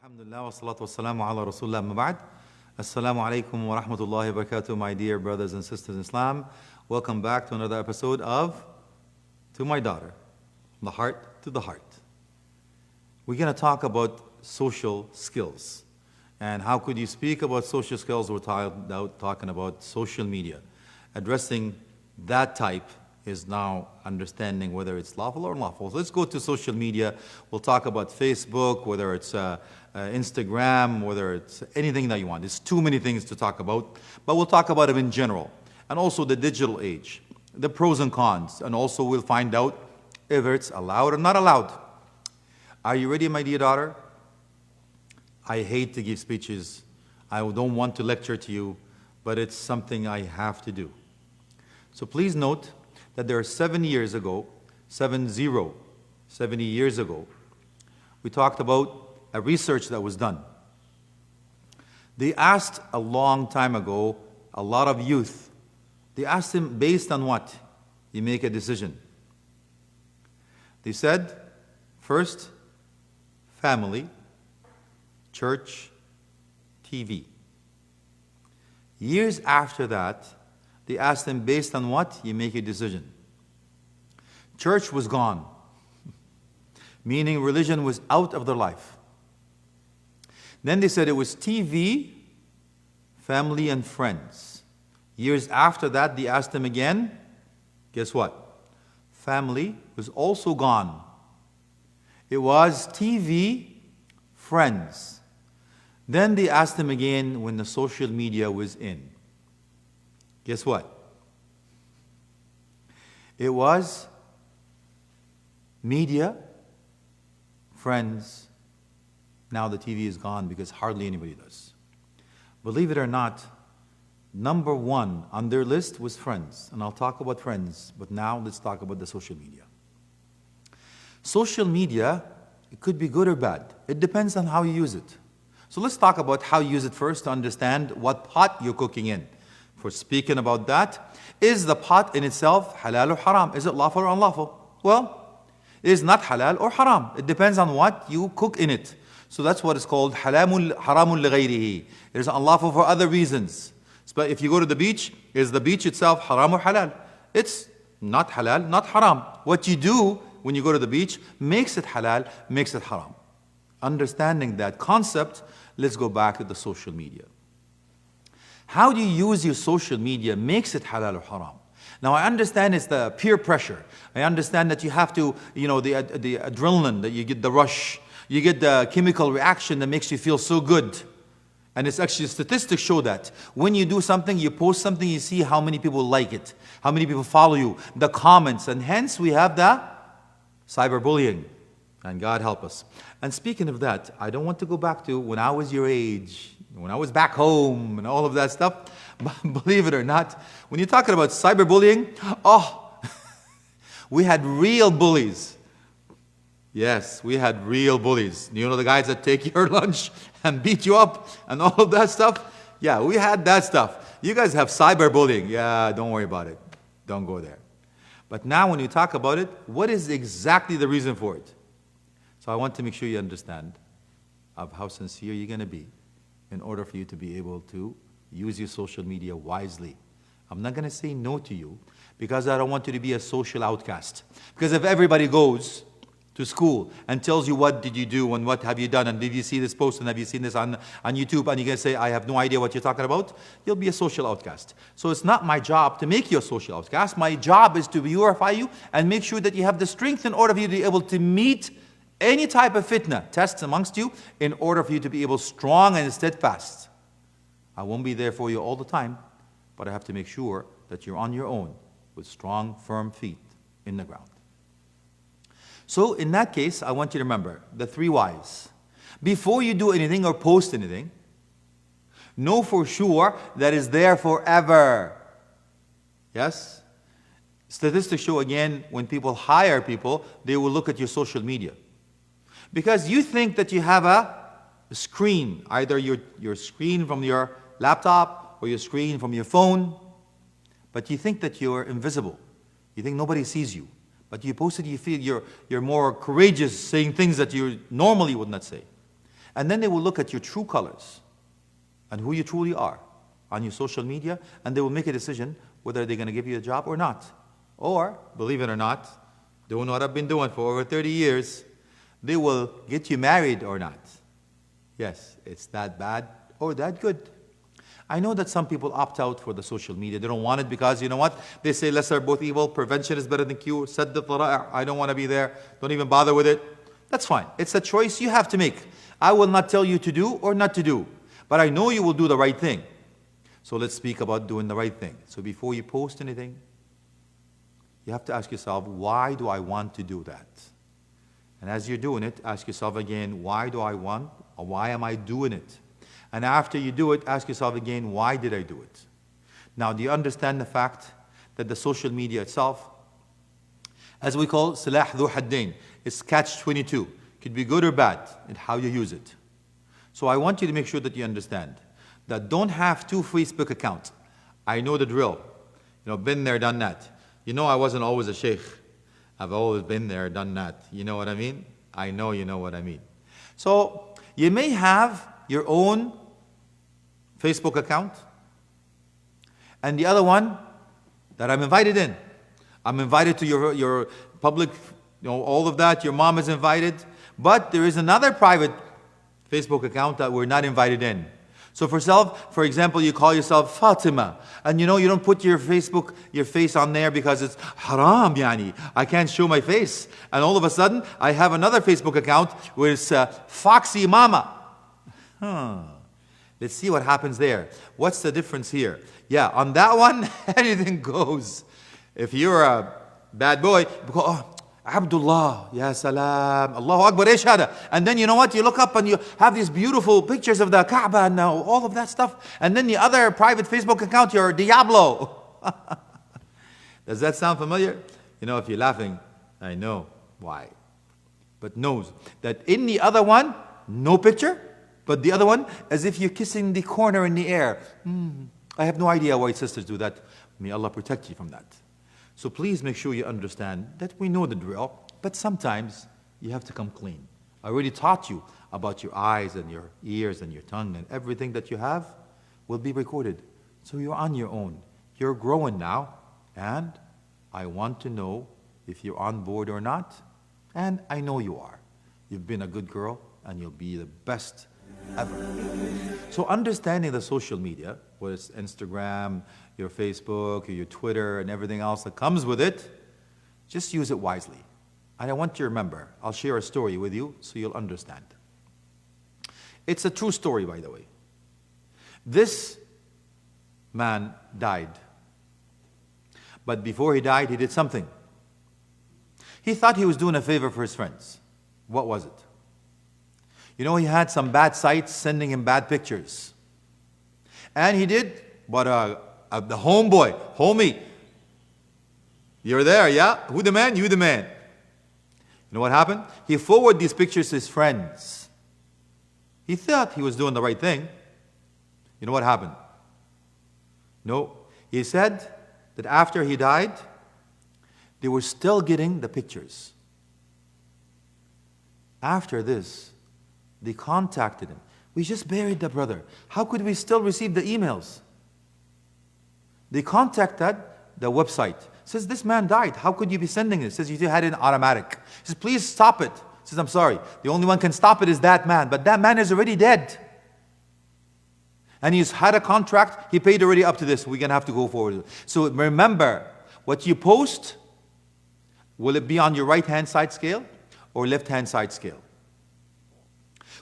Alhamdulillah wa salatu wa salamu ala Rasulullah amma ba'd. Assalamu alaikum wa rahmatullahi wa barakatuh, my dear brothers and sisters in Islam. Welcome back to another episode of To My Daughter, The Heart to the Heart. We're going to talk about social skills. And how could you speak about social skills without talking about social media? Addressing that type is now understanding whether it's lawful or unlawful. So let's go to social media. We'll talk about Facebook, whether it's Instagram, whether it's anything that you want. There's too many things to talk about, but we'll talk about them in general. And also the digital age, the pros and cons, and also we'll find out if it's allowed or not allowed. Are you ready, my dear daughter? I hate to give speeches. I don't want to lecture to you, but it's something I have to do. So please note that there are 70 years ago, we talked about a research that was done. They asked a long time ago, a lot of youth, they asked them based on what? You make a decision. They said, first, family, church, TV. Years after that, they asked them based on what? You make a decision. Church was gone, meaning religion was out of their life. Then they said it was TV, family, and friends. Years after that, they asked them again. Guess what? Family was also gone. It was TV, friends. Then they asked them again when the social media was in. Guess what? It was media, friends. Now the TV is gone because hardly anybody does. Believe it or not, number one on their list was friends. And I'll talk about friends, but now let's talk about the social media. Social media, it could be good or bad. It depends on how you use it. So let's talk about how you use it first to understand what pot you're cooking in. For speaking about that, is the pot in itself halal or haram? Is it lawful or unlawful? Well, it is not halal or haram. It depends on what you cook in it. So that's what is called haramun lighayrihi. It is unlawful for other reasons. But if you go to the beach, is the beach itself haram or halal? It's not halal, not haram. What you do when you go to the beach makes it halal, makes it haram. Understanding that concept, let's go back to the social media. How do you use your social media makes it halal or haram? Now I understand it's the peer pressure. I understand that you have to, the adrenaline, that you get the rush. You get the chemical reaction that makes you feel so good. And it's actually, statistics show that. When you do something, you post something, you see how many people like it, how many people follow you, the comments, and hence we have the cyberbullying. And God help us. And speaking of that, I don't want to go back to when I was your age, when I was back home and all of that stuff. But believe it or not, when you're talking about cyberbullying, we had real bullies. Yes, we had real bullies. You know the guys that take your lunch and beat you up and all of that stuff? Yeah, we had that stuff. You guys have cyberbullying. Yeah, don't worry about it. Don't go there. But now when you talk about it, what is exactly the reason for it? So I want to make sure you understand of how sincere you're going to be in order for you to be able to use your social media wisely. I'm not going to say no to you because I don't want you to be a social outcast. Because if everybody goes to school and tells you what did you do and what have you done and did you see this post and have you seen this on YouTube, and you're going to say, I have no idea what you're talking about, you'll be a social outcast. So it's not my job to make you a social outcast. My job is to purify you and make sure that you have the strength in order for you to be able to meet any type of fitna, tests amongst you, in order for you to be able strong and steadfast. I won't be there for you all the time, but I have to make sure that you're on your own with strong, firm feet in the ground. So in that case, I want you to remember the 3 Y's. Before you do anything or post anything, know for sure that it's there forever. Yes? Statistics show again, when people hire people, they will look at your social media. Because you think that you have a screen, either your screen from your laptop or your screen from your phone, but you think that you're invisible. You think nobody sees you. But you post it, you feel you're more courageous, saying things that you normally would not say. And then they will look at your true colors and who you truly are on your social media, and they will make a decision whether they're going to give you a job or not. Or, believe it or not, doing what I've been doing for over 30 years, they will get you married or not. Yes, it's that bad or that good. I know that some people opt out for the social media. They don't want it because, you know what? They say lesser both evil, prevention is better than cure, sadd al-dhara'i', I don't want to be there, don't even bother with it. That's fine. It's a choice you have to make. I will not tell you to do or not to do, but I know you will do the right thing. So let's speak about doing the right thing. So before you post anything, you have to ask yourself, why do I want to do that? And as you're doing it, ask yourself again, why do I want, or why am I doing it? And after you do it, ask yourself again, why did I do it? Now, do you understand the fact that the social media itself, as we call silah dhu haddain, it's catch-22. Could be good or bad in how you use it. So I want you to make sure that you understand that don't have 2 Facebook accounts. I know the drill. You know, been there, done that. You know I wasn't always a sheikh. I've always been there, done that. You know what I mean? I know you know what I mean. So you may have your own Facebook account and the other one that I'm invited in. I'm invited to your public, you know, all of that. Your mom is invited. But there is another private Facebook account that we're not invited in. So for example, you call yourself Fatima, and you know you don't put your face on there because it's haram, yani. I can't show my face. And all of a sudden, I have another Facebook account where it's Foxy Mama. Let's see what happens there. What's the difference here? Yeah, on that one, anything goes. If you're a bad boy, you go, oh, Abdullah, ya salam, Allahu Akbar, ish hada. And then you know what? You look up and you have these beautiful pictures of the Kaaba and all of that stuff. And then the other private Facebook account, you're Diablo. Does that sound familiar? You know, if you're laughing, I know why. But knows that in the other one, no picture, but the other one, as if you're kissing the corner in the air. I have no idea why sisters do that. May Allah protect you from that. So please make sure you understand that we know the drill, but sometimes you have to come clean. I already taught you about your eyes and your ears and your tongue, and everything that you have will be recorded. So you're on your own. You're growing now, and I want to know if you're on board or not, and I know you are. You've been a good girl, and you'll be the best ever. So understanding the social media, whether it's Instagram, your Facebook, or your Twitter, and everything else that comes with it, just use it wisely. And I want you to remember, I'll share a story with you so you'll understand. It's a true story, by the way. This man died. But before he died, he did something. He thought he was doing a favor for his friends. What was it? You know, he had some bad sites sending him bad pictures. And he did what the homie, you're there, yeah? Who the man? You the man. You know what happened? He forwarded these pictures to his friends. He thought he was doing the right thing. You know what happened? No. He said that after he died, they were still getting the pictures. After this, they contacted him. We just buried the brother. How could we still receive the emails? They contacted the website. Says, this man died. How could you be sending this? Says, you had it in automatic. Says, please stop it. Says, I'm sorry. The only one can stop it is that man. But that man is already dead. And he's had a contract. He paid already up to this. We're going to have to go forward. So remember, what you post, will it be on your right-hand side scale or left-hand side scale?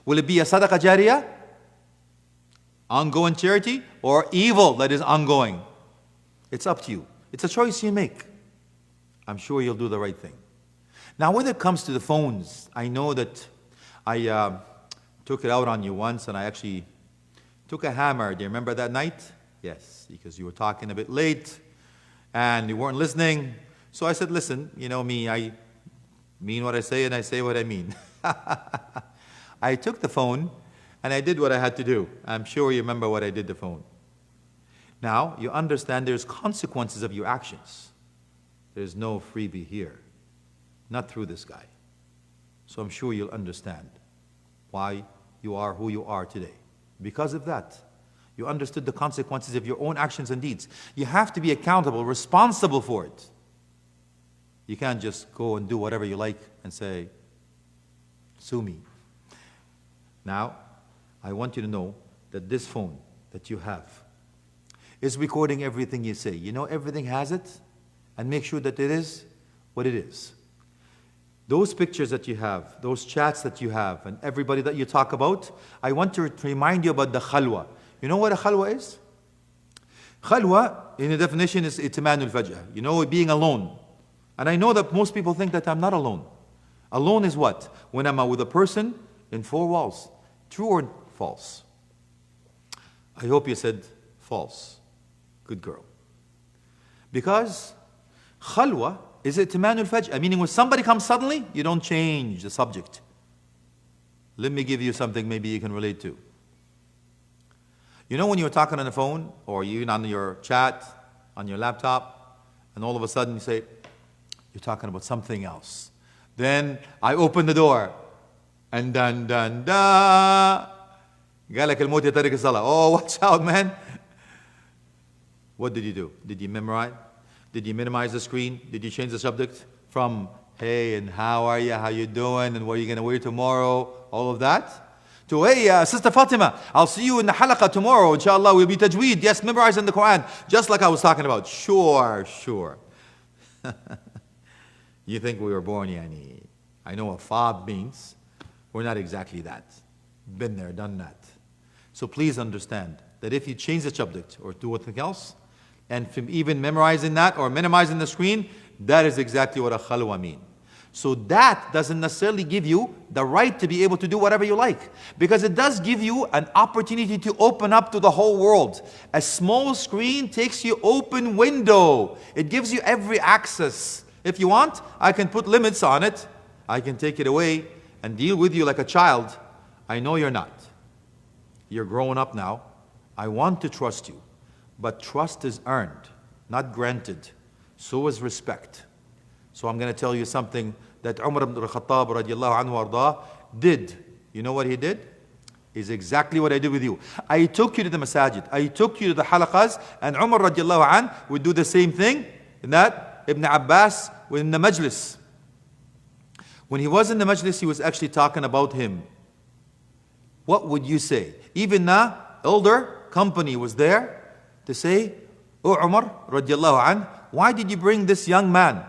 Will it be a sadaqah jariyah, ongoing charity, or evil that is ongoing? It's up to you. It's a choice you make. I'm sure you'll do the right thing. Now, when it comes to the phones, I know that I took it out on you once, and I actually took a hammer. Do you remember that night? Yes, because you were talking a bit late, and you weren't listening. So I said, listen, you know me, I mean what I say, and I say what I mean. I took the phone, and I did what I had to do. I'm sure you remember what I did the phone. Now, you understand there's consequences of your actions. There's no freebie here. Not through this guy. So I'm sure you'll understand why you are who you are today. Because of that, you understood the consequences of your own actions and deeds. You have to be accountable, responsible for it. You can't just go and do whatever you like and say, sue me. Now, I want you to know that this phone that you have is recording everything you say. You know everything has it, and make sure that it is what it is. Those pictures that you have, those chats that you have, and everybody that you talk about, I want to remind you about the khalwa. You know what a khalwa is? Khalwa, in the definition, is itmanul faj'ah. You know, being alone. And I know that most people think that I'm not alone. Alone is what? When I'm with a person in four walls. True or false? I hope you said false. Good girl. Because khalwa is itmanul faj'ah, meaning when somebody comes suddenly, you don't change the subject. Let me give you something maybe you can relate to. You know when you're talking on the phone, or even on your chat, on your laptop, and all of a sudden you say, you're talking about something else. Then I open the door, and dun dun da. قالك الموت يطرق الصلاة. Oh, watch out, man. What did you do? Did you memorize? Did you minimize the screen? Did you change the subject from, hey, and how are you? How you doing? And what are you going to wear tomorrow? All of that? To, hey, Sister Fatima, I'll see you in the halaqah tomorrow. Inshallah, we'll be tajweed. Yes, memorizing the Quran. Just like I was talking about. Sure. You think we were born, yani. I know what fab means. We're not exactly that. Been there, done that. So please understand that if you change the subject or do something else, and from even memorizing that or minimizing the screen, that is exactly what a khalwa means. So that doesn't necessarily give you the right to be able to do whatever you like, because it does give you an opportunity to open up to the whole world. A small screen takes you open window. It gives you every access. If you want, I can put limits on it. I can take it away and deal with you like a child. I know you're not. You're growing up now. I want to trust you. But trust is earned, not granted. So is respect. So I'm going to tell you something that Umar ibn al-Khattab radiallahu anhu arda did. You know what he did? Is exactly what I did with you. I took you to the masajid. I took you to the halaqas, and Umar radiallahu anhu would do the same thing. And that Ibn Abbas was in the majlis. When he was in the majlis, he was actually talking about him. What would you say? Even the elder company was there to say, Oh Umar radiallahu anhu, why did you bring this young man?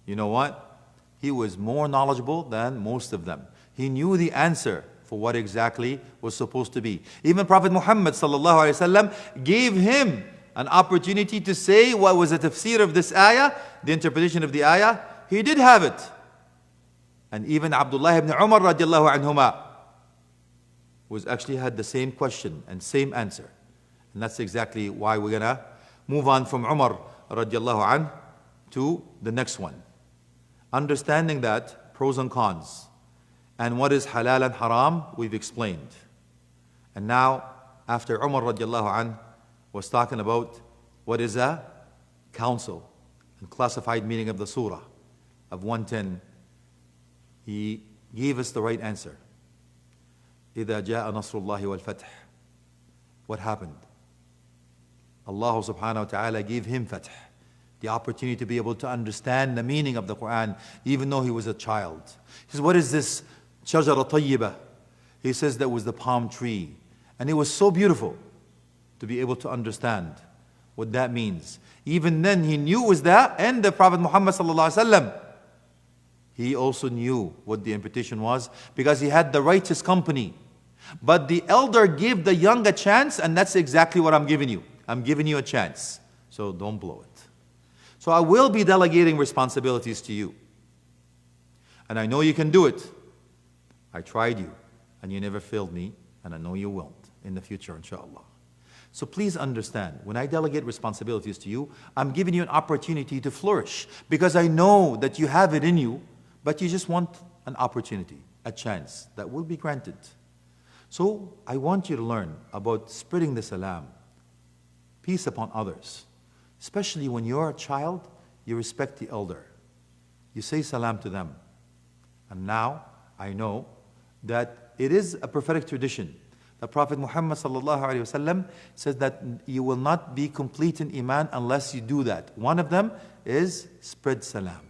You know what? He was more knowledgeable than most of them. He knew the answer for what exactly was supposed to be. Even Prophet Muhammad sallallahu alaihi wasallam gave him an opportunity to say what was the tafsir of this ayah, the interpretation of the ayah. He did have it. And even Abdullah ibn Umar radiallahu anhuma was actually had the same question and same answer. And that's exactly why we're gonna move on from Umar radiallahu anh to the next one. Understanding that, pros and cons, and what is halal and haram, we've explained. And now, after Umar radiallahu anh was talking about what is a counsel and classified meaning of the surah of 110, he gave us the right answer. إِذَا جَاءَ نَصْرُ اللَّهِ وَالْفَتْحِ. What happened? Allah subhanahu wa ta'ala gave him fath, the opportunity to be able to understand the meaning of the Quran, even though he was a child. He says, what is this shajara tayyibah? He says that was the palm tree. And it was so beautiful to be able to understand what that means. Even then he knew it was that, and the Prophet Muhammad sallallahu alaihi wasallam, he also knew what the implication was, because he had the righteous company. But the elder gave the young a chance, and that's exactly what I'm giving you. I'm giving you a chance, so don't blow it. So I will be delegating responsibilities to you. And I know you can do it. I tried you, and you never failed me, and I know you won't in the future, inshallah. So please understand, when I delegate responsibilities to you, I'm giving you an opportunity to flourish, because I know that you have it in you, but you just want an opportunity, a chance that will be granted. So I want you to learn about spreading the salam, peace upon others. Especially when you're a child, you respect the elder. You say salam to them. And now I know that it is a prophetic tradition. The Prophet Muhammad sallallahu alaihi wasallam says that you will not be complete in iman unless you do that. One of them is spread salam.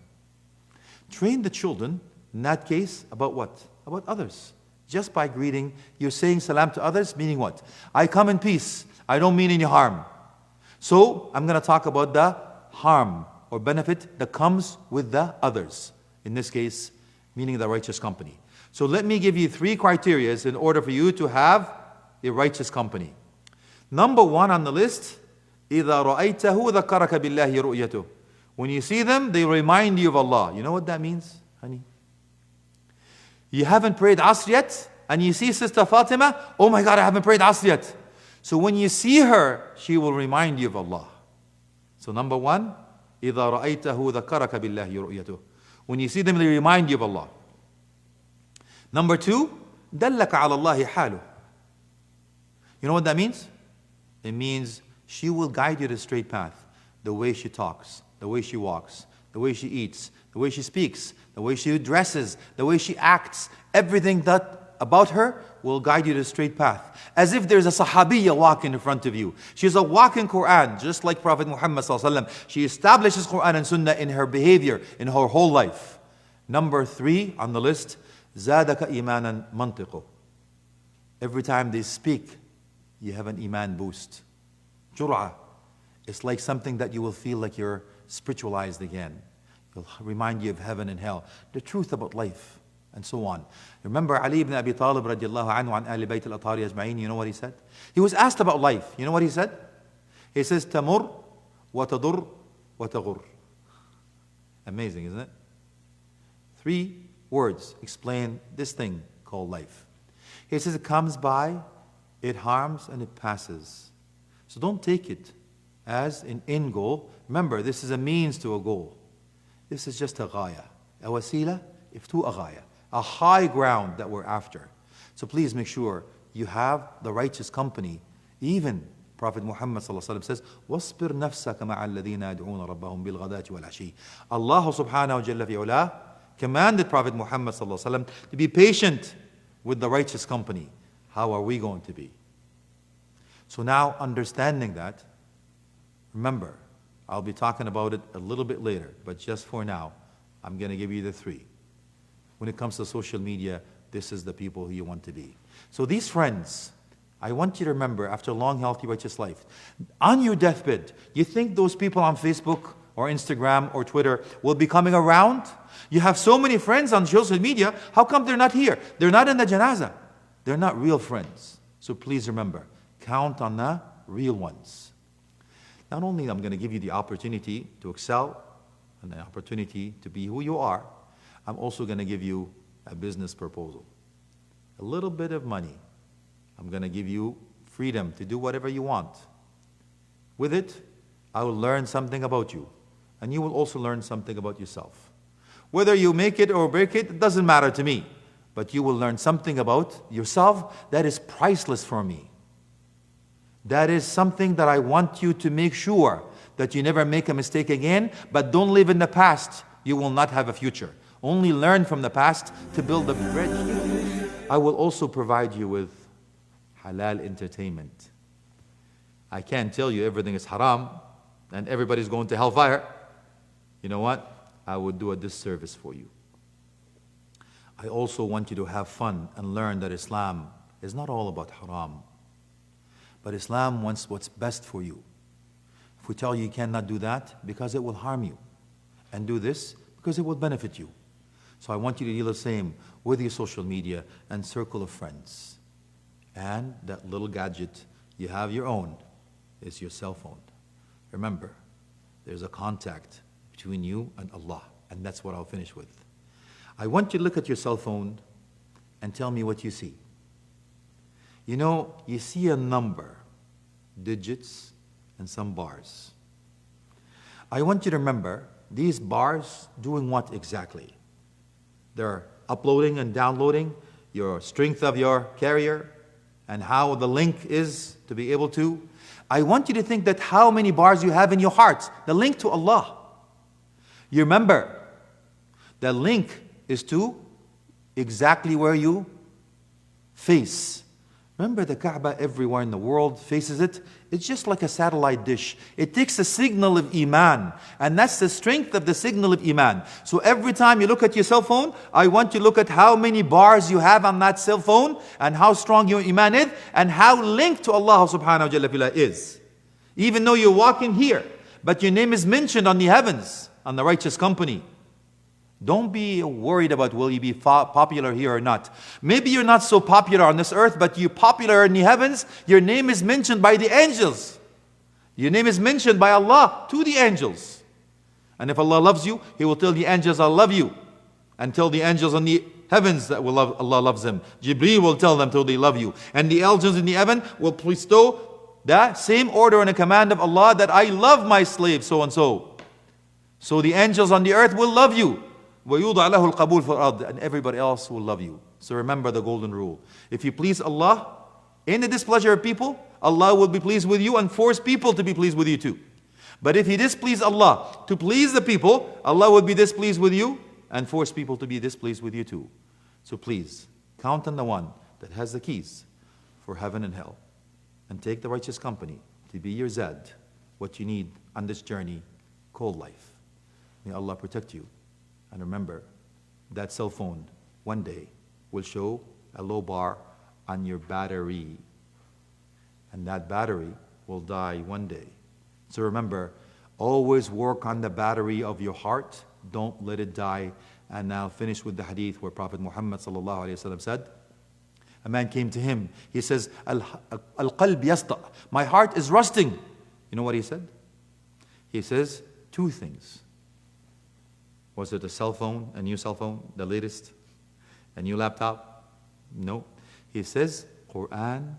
Train the children, in that case, about what? About others. Just by greeting, you're saying salam to others, meaning what? I come in peace. I don't mean any harm. So, I'm going to talk about the harm or benefit that comes with the others. In this case, meaning the righteous company. So let me give you 3 criteria in order for you to have a righteous company. Number 1 on the list, إِذَا رَأَيْتَهُ ذَكَّرَكَ بِاللَّهِ رُؤْيَتُهُ. When you see them, they remind you of Allah. You know what that means, honey? You haven't prayed Asr yet, and you see Sister Fatima, oh my God, I haven't prayed Asr yet. So when you see her, she will remind you of Allah. So number 1, إِذَا رَأَيْتَهُ ذَكَّرَكَ بِاللَّهِ رُؤْيَتُهُ. When you see them, they remind you of Allah. Number 2, دَلَّكَ عَلَى اللَّهِ حَالُهُ. You know what that means? It means she will guide you to the straight path. The way she talks, the way she walks, the way she eats, the way she speaks, the way she dresses, the way she acts. Everything that about her will guide you to the straight path. As if there's a sahabiyya walking in front of you. She's a walking Quran, just like Prophet Muhammad sallallahu alaihi wasallam. She establishes Quran and Sunnah in her behavior, in her whole life. Number 3 on the list, زادك إيمانا منطقه. Every time they speak, you have an iman boost. Jur'ah. It's like something that you will feel like you're spiritualized again. It'll remind you of heaven and hell, the truth about life, and so on. Remember Ali ibn Abi Talib radiallahu anhu an ahli bayt al-atari ajma'in, you know what he said? He was asked about life. You know what he said? He says, tamur wa tadur wa taghur. Amazing, isn't it? 3 words explain this thing called life. He says it comes by, it harms, and it passes. So don't take it as an end goal. Remember, this is a means to a goal. This is just a ghaya, a wasila, if to a ghaya, a high ground that we're after. So please make sure you have the righteous company. Even Prophet Muhammad says, وَاصْبِرْ نَفْسَكَ مَعَ الَّذِينَ يَدْعُونَ رَبَّهُمْ بِالْغَدَاةِ وَالْعَشِيِّ. Allah subhanahu wa jalla fi'ula commanded Prophet Muhammad ﷺ to be patient with the righteous company. How are we going to be? So now, understanding that, remember, I'll be talking about it a little bit later, but just for now, I'm going to give you the 3. When it comes to social media, this is the people who you want to be. So these friends, I want you to remember, after a long, healthy, righteous life, on your deathbed, you think those people on Facebook or Instagram or Twitter will be coming around? You have so many friends on social media, how come they're not here? They're not in the janazah. They're not real friends. So please remember, count on the real ones. Not only I'm going to give you the opportunity to excel and the opportunity to be who you are, I'm also going to give you a business proposal. A little bit of money. I'm going to give you freedom to do whatever you want. With it, I will learn something about you. And you will also learn something about yourself. Whether you make it or break it, it doesn't matter to me. But you will learn something about yourself that is priceless for me. That is something that I want you to make sure that you never make a mistake again, but don't live in the past. You will not have a future. Only learn from the past to build a bridge. I will also provide you with halal entertainment. I can't tell you everything is haram and everybody's going to hellfire. You know what? I would do a disservice for you. I also want you to have fun and learn that Islam is not all about haram. But Islam wants what's best for you. If we tell you you cannot do that because it will harm you, and do this because it will benefit you. So I want you to deal the same with your social media and circle of friends. And that little gadget, you have your own, is your cell phone. Remember, there's a contact between you and Allah, and that's what I'll finish with. I want you to look at your cell phone and tell me what you see. You know, you see a number, digits, and some bars. I want you to remember, these bars doing what exactly? They're uploading and downloading your strength of your carrier and how the link is to be able to. I want you to think that how many bars you have in your heart, the link to Allah. You remember, the link is to exactly where you face. Remember the Kaaba everywhere in the world faces it? It's just like a satellite dish. It takes a signal of Iman. And that's the strength of the signal of Iman. So every time you look at your cell phone, I want you to look at how many bars you have on that cell phone and how strong your Iman is and how linked to Allah subhanahu wa ta'ala is. Even though you're walking here, but your name is mentioned on the heavens, on the righteous company. Don't be worried about will you be popular here or not. Maybe you're not so popular on this earth, but you're popular in the heavens. Your name is mentioned by the angels. Your name is mentioned by Allah to the angels. And if Allah loves you, He will tell the angels, I love you. And tell the angels on the heavens that Allah loves them. Jibreel will tell them till they love you. And the angels in the heaven will bestow that same order and a command of Allah that I love my slave so and so. So the angels on the earth will love you. وَيُوضَعْ لَهُ الْقَبُولُ فِي الْأَرْضِ, and everybody else will love you. So remember the golden rule. If you please Allah in the displeasure of people, Allah will be pleased with you and force people to be pleased with you too. But if you displease Allah to please the people, Allah will be displeased with you and force people to be displeased with you too. So please, count on the one that has the keys for heaven and hell. And take the righteous company to be your Zad, what you need on this journey called life. May Allah protect you. And remember, that cell phone one day will show a low bar on your battery. And that battery will die one day. So remember, always work on the battery of your heart. Don't let it die. And I'll finish with the hadith where Prophet Muhammad ﷺ said, a man came to him. He says, Al-qalb yasta. My heart is rusting. You know what he said? He says, two things. Was it a cell phone, a new cell phone, the latest? A new laptop? No. He says, Quran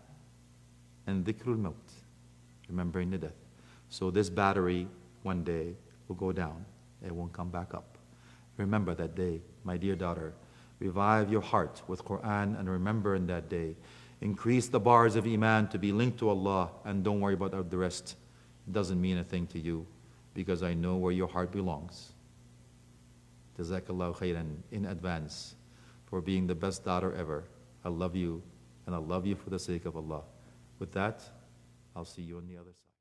and dhikrul maut, remembering the death. So this battery one day will go down. It won't come back up. Remember that day, my dear daughter. Revive your heart with Quran and remember in that day. Increase the bars of Iman to be linked to Allah and don't worry about the rest. It doesn't mean a thing to you because I know where your heart belongs. Jazakallahu khairan in advance for being the best daughter ever. I love you and I love you for the sake of Allah. With that, I'll see you on the other side.